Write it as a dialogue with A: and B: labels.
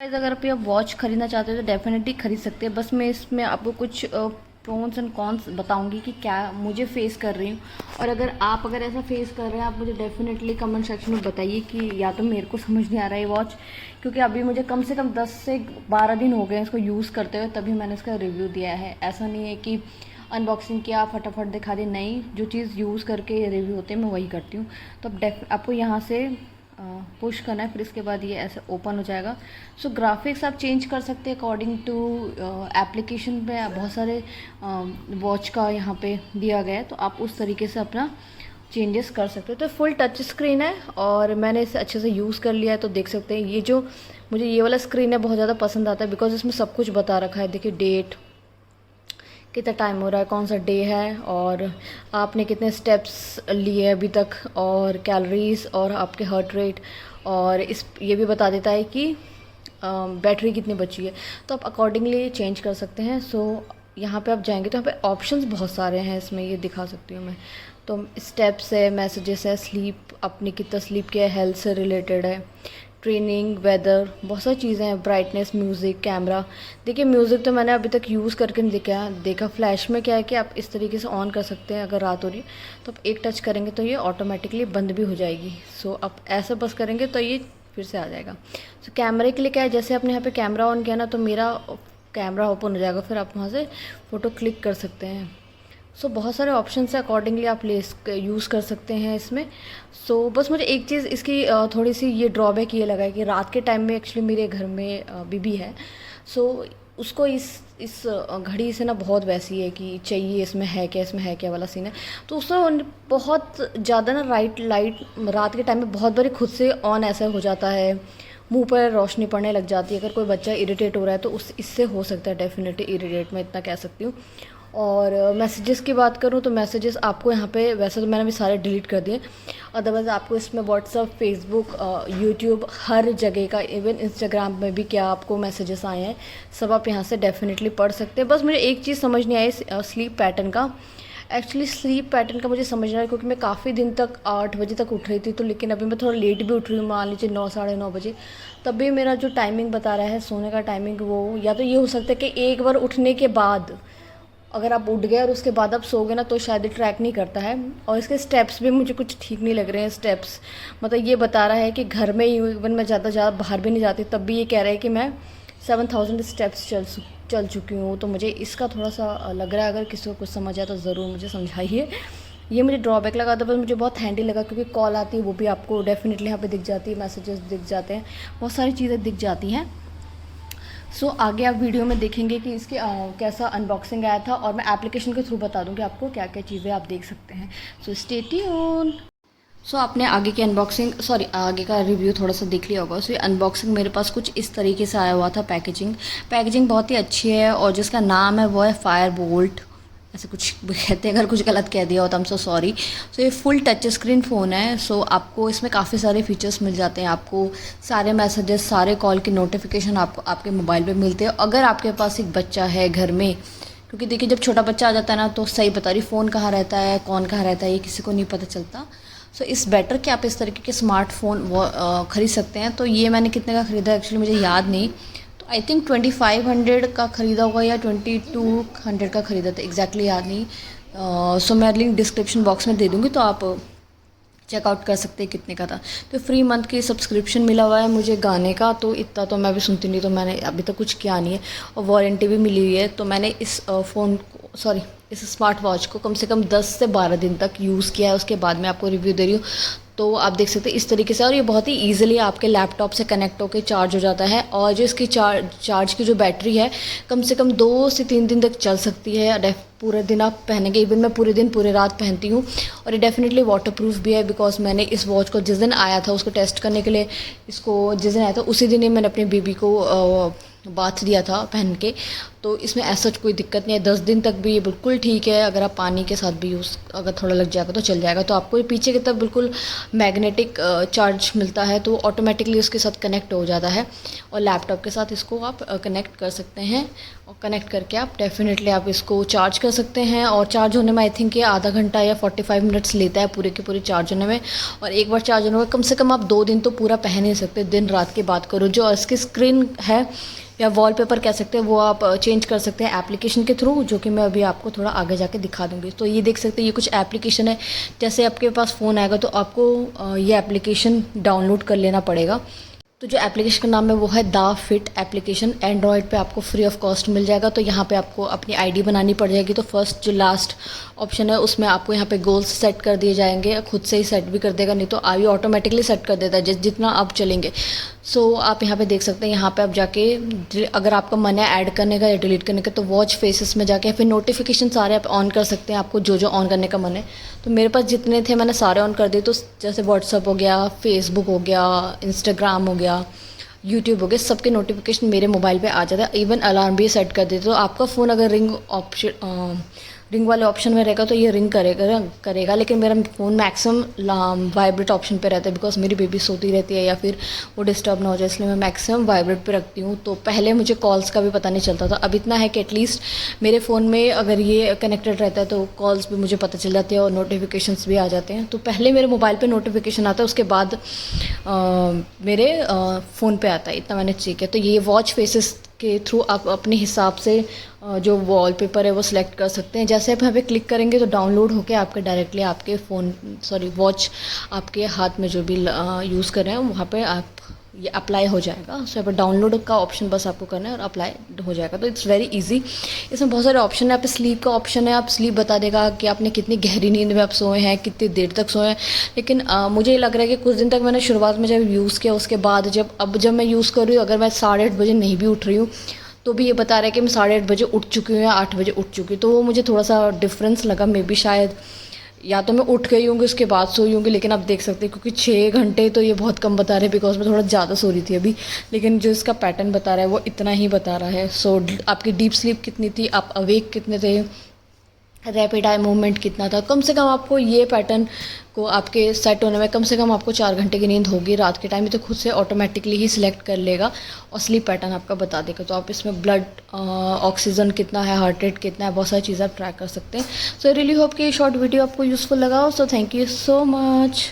A: Guys अगर आप ये वॉच खरीदना चाहते हो तो डेफिनेटली खरीद सकते हैं। बस मैं इसमें आपको कुछ प्रोन्स एंड कॉन्स बताऊंगी कि क्या मुझे फेस कर रही हूँ। और अगर ऐसा फेस कर रहे हैं आप, मुझे डेफिनेटली कमेंट सेक्शन में बताइए कि या तो मेरे को समझ नहीं आ रहा है ये वॉच, क्योंकि अभी मुझे कम से कम 10 से 12 दिन हो गए हैं इसको यूज़ करते हुए, तभी मैंने इसका रिव्यू दिया है। ऐसा नहीं है कि अनबॉक्सिंग किया फटाफट दिखा दी, नहीं, जो चीज़ यूज़ करके रिव्यू होते हैं मैं वही करती हूँ। तो अब आपको यहाँ से पुश करना है, फिर इसके बाद ये ऐसे ओपन हो जाएगा। सो ग्राफिक्स आप चेंज कर सकते हैं अकॉर्डिंग टू एप्लीकेशन पे। बहुत सारे वॉच का यहाँ पे दिया गया है, तो आप उस तरीके से अपना चेंजेस कर सकते हो। तो फुल टच स्क्रीन है और मैंने इसे अच्छे से यूज़ कर लिया है। तो देख सकते हैं ये जो मुझे ये वाला स्क्रीन है बहुत ज़्यादा पसंद आता है, बिकॉज इसमें सब कुछ बता रखा है। देखिए डेट, कितना टाइम हो रहा है, कौन सा डे है, और आपने कितने स्टेप्स लिए अभी तक, और कैलोरीज, और आपके हार्ट रेट, और ये भी बता देता है कि बैटरी कितनी बची है। तो आप अकॉर्डिंगली चेंज कर सकते हैं। सो यहाँ पे आप जाएंगे तो यहाँ पे ऑप्शंस बहुत सारे हैं, इसमें ये दिखा सकती हूँ मैं। तो स्टेप्स है, मैसेजेस है, स्लीप, अपनी कितना स्लीप किया है, हेल्थ से रिलेटेड है, ट्रेनिंग, वेदर, बहुत सारी चीज़ें हैं, ब्राइटनेस, म्यूज़िक, कैमरा। देखिए म्यूज़िक तो मैंने अभी तक यूज़ करके नहीं देखा। फ्लैश में क्या है कि आप इस तरीके से ऑन कर सकते हैं। अगर रात हो रही है तो आप एक टच करेंगे तो ये ऑटोमेटिकली बंद भी हो जाएगी। सो आप ऐसा बस करेंगे तो ये फिर से आ जाएगा। सो कैमरे के लिए क्या है, जैसे आपने यहाँ पे कैमरा ऑन किया ना तो मेरा कैमरा ओपन हो जाएगा, फिर आप वहाँ से फ़ोटो क्लिक कर सकते हैं। सो बहुत सारे ऑप्शन है, अकॉर्डिंगली आप यूज़ कर सकते हैं इसमें। सो बस मुझे एक चीज़ इसकी थोड़ी सी ये ड्रॉबैक ये लगा है कि रात के टाइम में एक्चुअली मेरे घर में बीबी है। सो उसको इस घड़ी से ना बहुत वैसी है कि चाहिए इसमें है क्या, इसमें है क्या वाला सीन है। तो उसमें बहुत ज़्यादा ना लाइट रात के टाइम में बहुत बारी खुद से ऑन ऐसा हो जाता है, मुंह पर रोशनी पड़ने लग जाती है। अगर कोई बच्चा इरिटेट हो रहा है तो इससे हो सकता है डेफिनेटली इरिटेट, मैं इतना कह सकती हूँ। और मैसेजेस की बात करूँ तो मैसेजेस आपको यहाँ पे, वैसे तो मैंने भी सारे डिलीट कर दिए, अदरवाइज़ आपको इसमें व्हाट्सअप, फेसबुक, यूट्यूब, हर जगह का, इवन इंस्टाग्राम में भी क्या आपको मैसेजेस आए हैं, सब आप यहाँ से डेफिनेटली पढ़ सकते हैं। बस मुझे एक चीज़ समझ नहीं आई स्लीप पैटर्न का। एक्चुअली स्लीप पैटर्न का मुझे समझ नहीं आया, क्योंकि मैं काफ़ी दिन तक 8 बजे तक उठ रही थी, तो लेकिन अभी मैं थोड़ा लेट भी उठ रही हूँ, मान लीजिए 9 साढ़े 9 बजे। तब भी मेरा जो टाइमिंग बता रहा है सोने का टाइमिंग, वो या तो ये हो सकता है कि एक बार उठने के बाद अगर आप उठ गए और उसके बाद आप सो गए ना तो शायद ये ट्रैक नहीं करता है। और इसके स्टेप्स भी मुझे कुछ ठीक नहीं लग रहे हैं स्टेप्स। मतलब ये बता रहा है कि घर में ही हूँ, इवन मैं ज़्यादा बाहर भी नहीं जाती, तब भी ये कह रहा है कि मैं 7000 स्टेप्स चल चुकी हूँ। तो मुझे इसका थोड़ा सा लग रहा है, अगर किसी को कुछ समझ आए तो ज़रूर मुझे समझाइए। ये मुझे ड्रॉबैक लगा था, बस मुझे बहुत हैंडी लगा, क्योंकि कॉल आती है वो भी आपको डेफिनेटली यहाँ पे दिख जाती है, मैसेजेस दिख जाते हैं, बहुत सारी चीज़ें दिख जाती हैं। सो आगे आप वीडियो में देखेंगे कि इसकी कैसा अनबॉक्सिंग आया था, और मैं एप्लीकेशन के थ्रू बता दूँगी आपको क्या क्या चीज़ें आप देख सकते हैं। So stay tune. सो आपने आगे की आगे का रिव्यू थोड़ा सा देख लिया होगा। सो ये अनबॉक्सिंग मेरे पास कुछ इस तरीके से आया हुआ था। पैकेजिंग बहुत ही अच्छी है, और जिसका नाम है वो है फायर बोल्ट, ऐसे कुछ कहते हैं। अगर कुछ गलत कह दिया हो तो आई एम सो सॉरी। सो ये फुल टच स्क्रीन फ़ोन है। सो आपको इसमें काफ़ी सारे फीचर्स मिल जाते हैं। आपको सारे मैसेजेस, सारे कॉल की नोटिफिकेशन आपको आपके मोबाइल पे मिलते हैं, अगर आपके पास एक बच्चा है घर में। क्योंकि देखिए जब छोटा बच्चा आ जाता है ना, तो सही बता रही, फ़ोन कहाँ रहता है, कौन कहाँ रहता है, ये किसी को नहीं पता चलता। सो इस बेटर कि आप इस तरीके के स्मार्टफोन ख़रीद सकते हैं। तो ये मैंने कितने का ख़रीदा एक्चुअली मुझे याद नहीं, तो आई थिंक 2500 का ख़रीदा होगा या 2200 का ख़रीदा था, एग्जैक्टली याद नहीं। सो मैं लिंक डिस्क्रिप्शन बॉक्स में दे दूँगी, तो आप चेकआउट कर सकते हैं कितने का था। तो फ्री मंथ की सब्सक्रिप्शन मिला हुआ है मुझे गाने का, तो इतना तो मैं भी सुनती नहीं, तो मैंने अभी तक कुछ किया नहीं है। और वारंटी भी मिली हुई है। तो मैंने इस स्मार्ट वॉच को कम से कम 10 से 12 दिन तक यूज़ किया है, उसके बाद मैं आपको रिव्यू दे रही हूँ। तो आप देख सकते हैं इस तरीके से, और ये बहुत ही ईजिली आपके लैपटॉप से कनेक्ट होकर चार्ज हो जाता है। और जो इसकी चार्ज की जो बैटरी है, कम से कम 2 से 3 दिन तक चल सकती है। पूरे दिन आप पहनेंगे, इवन मैं पूरे दिन पूरे रात पहनती हूँ। और ये डेफिनेटली वाटर प्रूफ भी है, बिकॉज मैंने इस वॉच को जिस दिन आया था उसको टेस्ट करने के लिए, जिस दिन आया था उसी दिन ही मैंने अपनी बेबी को बाथ दिया था पहन के। तो इसमें ऐसा कोई दिक्कत नहीं है, 10 दिन तक भी ये बिल्कुल ठीक है। अगर आप पानी के साथ भी यूज़ अगर थोड़ा लग जाएगा तो चल जाएगा। तो आपको पीछे की तरफ बिल्कुल मैग्नेटिक चार्ज मिलता है, तो ऑटोमेटिकली उसके साथ कनेक्ट हो जाता है और लैपटॉप के साथ इसको आप कनेक्ट कर सकते हैं। और कनेक्ट करके आप डेफिनेटली आप इसको चार्ज कर सकते हैं। और चार्ज होने में आई थिंक ये आधा घंटा या 45 मिनट्स लेता है पूरे के पूरे चार्ज होने में। और एक बार चार्ज होने में कम से कम आप 2 दिन तो पूरा पहन ही सकते हैं, दिन रात की बात करो। जो इसकी स्क्रीन है या वॉलपेपर कह सकते हैं, वो आप चेंज कर सकते हैं एप्लीकेशन के थ्रू, जो कि मैं अभी आपको थोड़ा आगे जाके दिखा दूँगी। तो ये देख सकते हैं, ये कुछ एप्लीकेशन है। जैसे आपके पास फ़ोन आएगा तो आपको ये एप्लीकेशन डाउनलोड कर लेना पड़ेगा। तो जो एप्लीकेशन का नाम है वो है द फिट एप्लीकेशन। एंड्रॉयड पे आपको फ्री ऑफ कॉस्ट मिल जाएगा। तो यहाँ पे आपको अपनी आईडी बनानी पड़ जाएगी। तो फर्स्ट जो लास्ट ऑप्शन है उसमें आपको यहाँ पे गोल्स सेट कर दिए जाएंगे, खुद से ही सेट भी कर देगा, नहीं तो आई ऑटोमेटिकली सेट कर देता है जितना आप चलेंगे। सो आप यहाँ पे देख सकते हैं, यहाँ पे आप जाके अगर आपका मन है ऐड करने का या डिलीट करने का तो वॉच फेसेस में जाके फिर नोटिफिकेशन सारे आप ऑन कर सकते हैं, आपको जो जो ऑन करने का मन है। तो मेरे पास जितने थे मैंने सारे ऑन कर दिए। तो जैसे व्हाट्सअप हो गया, फेसबुक हो गया, इंस्टाग्राम हो गया, यूट्यूब हो गया, सबके नोटिफिकेशन मेरे मोबाइल पे आ जाता है। इवन अलार्म भी सेट कर देते। तो आपका फ़ोन अगर रिंग वाले ऑप्शन में रहेगा तो ये रिंग करेगा, लेकिन मेरा फ़ोन मैक्सिमम वाइब्रेट ऑप्शन पे रहता है, बिकॉज मेरी बेबी सोती रहती है या फिर वो डिस्टर्ब ना हो जाए, इसलिए मैं मैक्सिमम वाइब्रेट पे रखती हूँ। तो पहले मुझे कॉल्स का भी पता नहीं चलता था, अब इतना है कि एटलीस्ट मेरे फ़ोन में अगर ये कनेक्टेड रहता है तो कॉल्स भी मुझे पता चल जाती है और नोटिफिकेशंस भी आ जाते हैं। तो पहले मेरे मोबाइल पे नोटिफिकेशन आता है, उसके बाद मेरे फ़ोन पे आता है, इतना मैंने चेक किया। तो ये वॉच फेसेस के थ्रू आप अपने हिसाब से जो वॉलपेपर है वो सिलेक्ट कर सकते हैं। जैसे आप यहाँ पे क्लिक करेंगे तो डाउनलोड होके आपके डायरेक्टली आपके वॉच आपके हाथ में जो भी यूज़ कर रहे हैं वहाँ पे आप ये अप्लाई हो जाएगा। सो यहाँ पर डाउनलोड का ऑप्शन बस आपको करना है और अप्लाई हो जाएगा। तो इट्स वेरी इजी। इसमें बहुत सारे ऑप्शन है। यहाँ पे स्लीप का ऑप्शन है, आप स्लीप बता देगा कि आपने कितनी गहरी नींद में आप सोए हैं, कितनी देर तक सोए हैं। लेकिन मुझे ये लग रहा है कि कुछ दिन तक मैंने शुरुआत में जब यूज़ किया उसके बाद जब मैं यूज़ कर रही हूँ, अगर मैं 8:30 बजे नहीं भी उठ रही हूँ तो भी ये बता रहा है कि मैं 8:30 बजे उठ चुकी हूँ या 8 बजे उठ चुकी हूँ। तो वो मुझे थोड़ा सा डिफरेंस लगा। मे बी शायद या तो मैं उठ गई होंगी उसके बाद सोई होंगी, लेकिन आप देख सकते हैं क्योंकि 6 घंटे तो ये बहुत कम बता रहे हैं, बिकॉज मैं थोड़ा ज़्यादा सो रही थी अभी। लेकिन जो इसका पैटर्न बता रहा है वो इतना ही बता रहा है। सो आपकी डीप स्लीप कितनी थी, आप अवेक कितने थे, रैपिड आई मूवमेंट कितना था, कम से कम आपको ये पैटर्न को आपके सेट होने में कम से कम आपको 4 घंटे की नींद होगी रात के टाइम में। तो खुद से ऑटोमेटिकली ही सिलेक्ट कर लेगा और स्लीप पैटर्न आपका बता देगा। तो आप इसमें ब्लड ऑक्सीजन कितना है, हार्ट रेट कितना है, बहुत सारी चीज़ें आप ट्रैक कर सकते हैं। सो आई रियली होप कि ये शॉर्ट वीडियो आपको यूज़फुल लगा हो। So thank you so much.